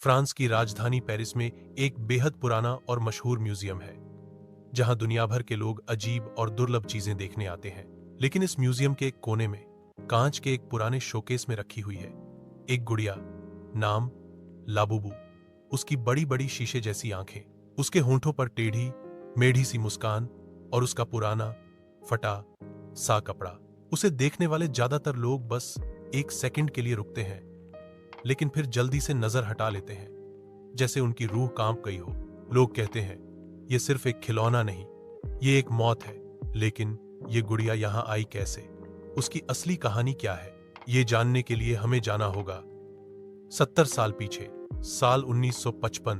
France की राजधानी Paris में एक बेहद पुराना और मशहूर म्यूजियम है जहां दुनिया भर के लोग अजीब और दुर्लभ चीजें देखने आते हैं। लेकिन इस म्यूजियम के एक कोने में कांच के एक पुराने शोकेस में रखी हुई है एक गुड़िया, नाम लाबूबू। उसकी बड़ी बड़ी शीशे जैसी आंखें, उसके होंठों पर टेढ़ी मेढ़ी सी मुस्कान और उसका पुराना फटा सा कपड़ा। उसे देखने वाले ज्यादातर लोग बस एक सेकंड के लिए रुकते हैं, लेकिन फिर जल्दी से नजर हटा लेते हैं, जैसे उनकी रूह कांप गई हो। लोग कहते हैं ये सिर्फ एक खिलौना नहीं, ये एक मौत है। लेकिन ये गुड़िया यहां आई कैसे? उसकी असली कहानी क्या है? ये जानने के लिए हमें जाना होगा 70 साल पीछे। साल 1955।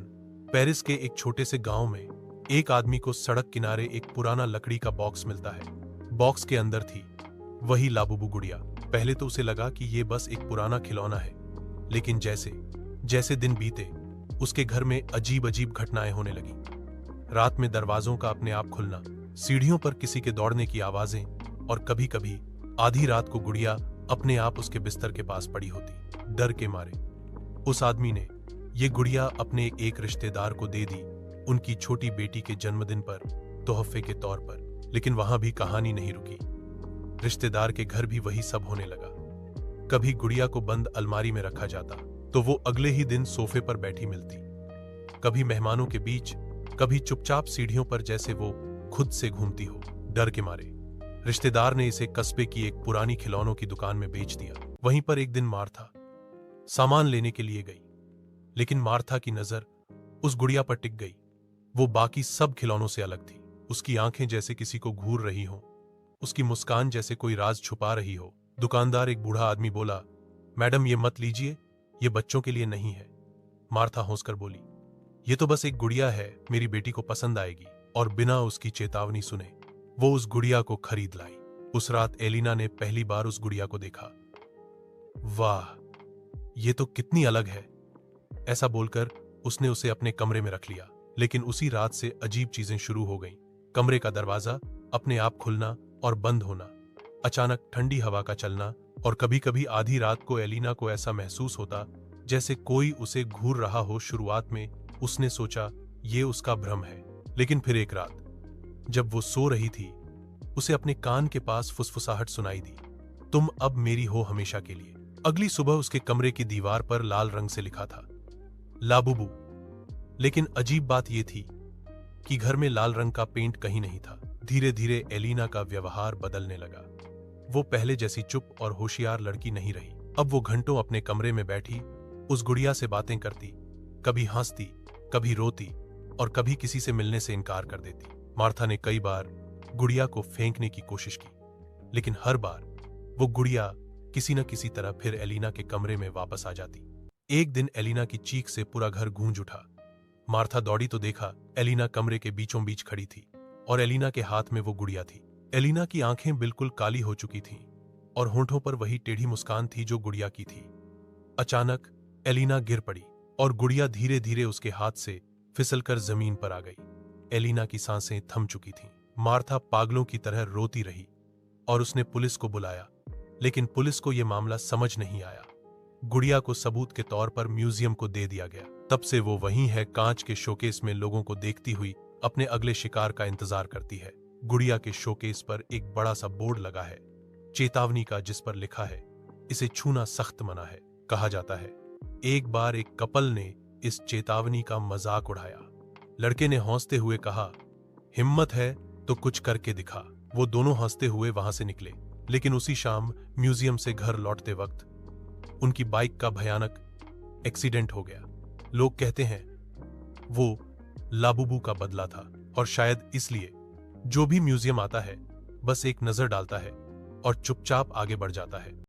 पेरिस के एक छोटे से गांव में एक आदमी को सड़क किनारे एक पुराना लकड़ी का बॉक्स मिलता है। बॉक्स के अंदर थी वही लाबूबू गुड़िया। पहले तो उसे लगा कि ये बस एक पुराना खिलौना है, लेकिन जैसे जैसे दिन बीते उसके घर में अजीब अजीब घटनाएं होने लगी। रात में दरवाजों का अपने आप खुलना, सीढ़ियों पर किसी के दौड़ने की आवाजें, और कभी कभी आधी रात को गुड़िया अपने आप उसके बिस्तर के पास पड़ी होती। डर के मारे उस आदमी ने ये गुड़िया अपने एक रिश्तेदार को दे दी, उनकी छोटी बेटी के जन्मदिन पर तोहफे के तौर पर। लेकिन वहां भी कहानी नहीं रुकी। रिश्तेदार के घर भी वही सब होने लगा। कभी गुड़िया को बंद अलमारी में रखा जाता तो वो अगले ही दिन सोफे पर बैठी मिलती, कभी मेहमानों के बीच, कभी चुपचाप सीढ़ियों पर जैसे वो खुद से घूमती हो। डर के मारे रिश्तेदार ने इसे कस्बे की एक पुरानी खिलौनों की दुकान में बेच दिया। वहीं पर एक दिन मार्था सामान लेने के लिए गई, लेकिन मार्था की नजर उस गुड़िया पर टिक गई। वो बाकी सब खिलौनों से अलग थी। उसकी आंखें जैसे किसी को घूर रही हो, उसकी मुस्कान जैसे कोई राज छुपा रही हो। दुकानदार, एक बूढ़ा आदमी, बोला, मैडम ये मत लीजिए, ये बच्चों के लिए नहीं है। मार्था हंसकर बोली, ये तो बस एक गुड़िया है, मेरी बेटी को पसंद आएगी। और बिना उसकी चेतावनी सुने वो उस गुड़िया को खरीद लाई। उस रात एलिना ने पहली बार उस गुड़िया को देखा। वाह, ये तो कितनी अलग है, ऐसा बोलकर उसने उसे अपने कमरे में रख लिया। लेकिन उसी रात से अजीब चीजें शुरू हो गईं। कमरे का दरवाजा अपने आप खुलना और बंद होना, अचानक ठंडी हवा का चलना, और कभी कभी आधी रात को एलिना को ऐसा महसूस होता जैसे कोई उसे घूर रहा हो। शुरुआत में उसने सोचा ये उसका भ्रम है, लेकिन फिर एक रात जब वो सो रही थी, उसे अपने कान के पास फुसफुसाहट सुनाई दी, तुम अब मेरी हो हमेशा के लिए। अगली सुबह उसके कमरे की दीवार पर लाल रंग से लिखा था, लाबूबू। लेकिन अजीब बात यह थी कि घर में लाल रंग का पेंट कहीं नहीं था। धीरे धीरे एलिना का व्यवहार बदलने लगा। वो पहले जैसी चुप और होशियार लड़की नहीं रही। अब वो घंटों अपने कमरे में बैठी उस गुड़िया से बातें करती, कभी हंसती, कभी रोती, और कभी किसी से मिलने से इनकार कर देती। मार्था ने कई बार गुड़िया को फेंकने की कोशिश की, लेकिन हर बार वो गुड़िया किसी न किसी तरह फिर एलिना के कमरे में वापस आ जाती। एक दिन एलिना की चीख से पूरा घर गूंज उठा। मार्था दौड़ी तो देखा एलिना कमरे के बीचों बीच खड़ी थी, और एलिना के हाथ में वो गुड़िया थी। एलिना की आंखें बिल्कुल काली हो चुकी थीं, और होंठों पर वही टेढ़ी मुस्कान थी जो गुड़िया की थी। अचानक एलिना गिर पड़ी, और गुड़िया धीरे धीरे उसके हाथ से फिसलकर जमीन पर आ गई। एलिना की सांसें थम चुकी थीं। मार्था पागलों की तरह रोती रही, और उसने पुलिस को बुलाया, लेकिन पुलिस को यह मामला समझ नहीं आया। गुड़िया को सबूत के तौर पर म्यूजियम को दे दिया गया। तब से वो वहीं है, कांच के शोकेस में लोगों को देखती हुई अपने अगले शिकार का इंतजार करती है। गुड़िया के शोकेस पर एक बड़ा सा बोर्ड लगा है, चेतावनी का, जिस पर लिखा है, इसे छूना सख्त मना है। कहा जाता है एक बार एक कपल ने इस चेतावनी का मजाक उड़ाया। लड़के ने हंसते हुए कहा, हिम्मत है तो कुछ करके दिखा। वो दोनों हंसते हुए वहां से निकले, लेकिन उसी शाम म्यूजियम से घर लौटते वक्त उनकी बाइक का भयानक एक्सीडेंट हो गया। लोग कहते हैं वो लाबूबू का बदला था, और शायद इसलिए जो भी म्यूजियम आता है बस एक नजर डालता है और चुपचाप आगे बढ़ जाता है।